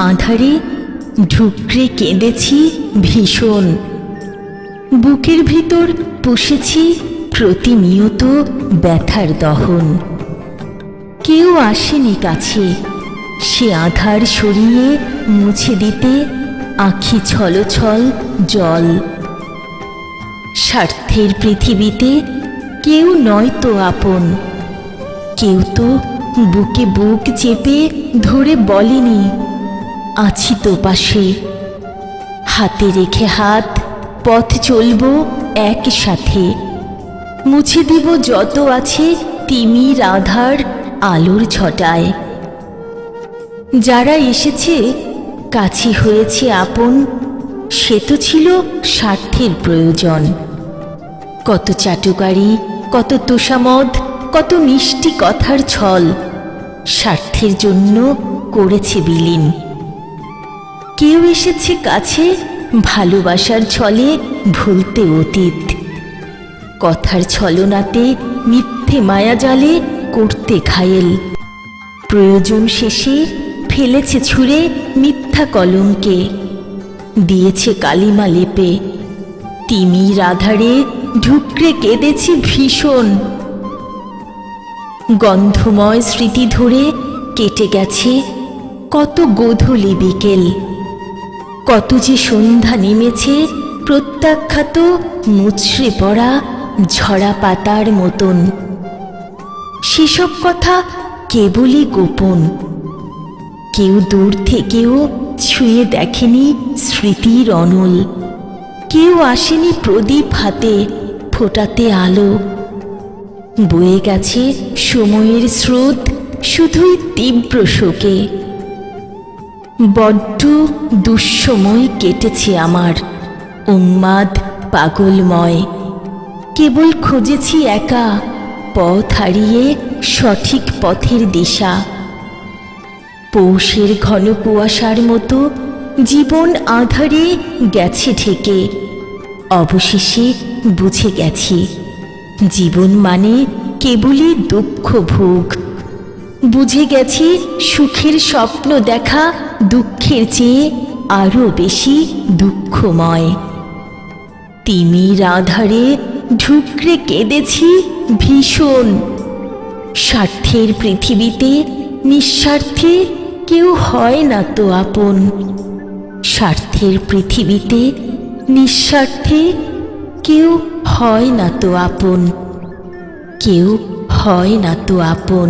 আঁধারে ঢুকরে কেঁদেছি ভীষণ। বুকের ভিতর পুষেছি প্রতিনিয়ত ব্যথার দহন। কেউ আসেনি কাছে সে আধার সরিয়ে মুছে দিতে আঁখি ছলছল জল। স্বার্থের পৃথিবীতে কেউ নয় তো আপন, কেউ তো বুকে বুক চেপে ধরে বলেনি আছি তো পাশে। হাতে রেখে হাত পথ চলব একসাথে, মুছে দিব যত আছে তিমির আধার আলোর ছটায়। যারা এসেছে কাছে হয়েছে আপন, সে তো ছিল স্বার্থের প্রয়োজন। কত চাটুকারি, কত তোষামদ, কত মিষ্টি কথার ছল স্বার্থের জন্য করেছে বিলীন। কেউ এসেছে কাছে ভালোবাসার ছলে ভুলতে অতীত, কথার ছলনাতে মিথ্যে মায়াজালে করতে ঘায়েল। প্রয়োজন শেষে ফেলেছে ছুঁড়ে মিথ্যা কলঙ্কে, দিয়েছে কালিমা লেপে। তিমির আধারে ঢুকরে কেঁদেছি ভীষণ। গন্ধময় স্মৃতি ধরে কেটে গেছে কত গোধূলি বিকেল, কত যে সন্ধ্যা নেমেছে প্রত্যাখ্যাত মুচড়ে পড়া ঝরা পাতার মতন। সেসব কথা কেবলই গোপন, কেউ দূর থেকেও ছুঁয়ে দেখেনি স্মৃতির অনল। কেউ আসেনি প্রদীপ হাতে ফোটাতে আলো। বয়ে গেছে সময়ের স্রোত শুধুই তীব্র শোকে। বড্ড দুঃসময় কেটেছে আমার, উন্মাদ পাগলময়। কেবল খুঁজেছি একা পথ হারিয়ে সঠিক পথের দিশা। পৌষের ঘন কুয়াশার মতো জীবন আঁধারে গেছে ঢেকে। অবশেষে বুঝে গেছি জীবন মানে কেবলই দুঃখ ভোগ। বুঝে গেছি সুখের স্বপ্ন দেখা দুঃখের চেয়ে আরো বেশি দুঃখময়। তিমির আধারে ঢুকরে কেঁদেছি ভীষণ। স্বার্থের পৃথিবীতে নিঃস্বার্থে কেউ হয় না তো আপন। স্বার্থের পৃথিবীতে নিঃস্বার্থে কেউ হয় না তো আপন, কেউ হয় না তো আপন।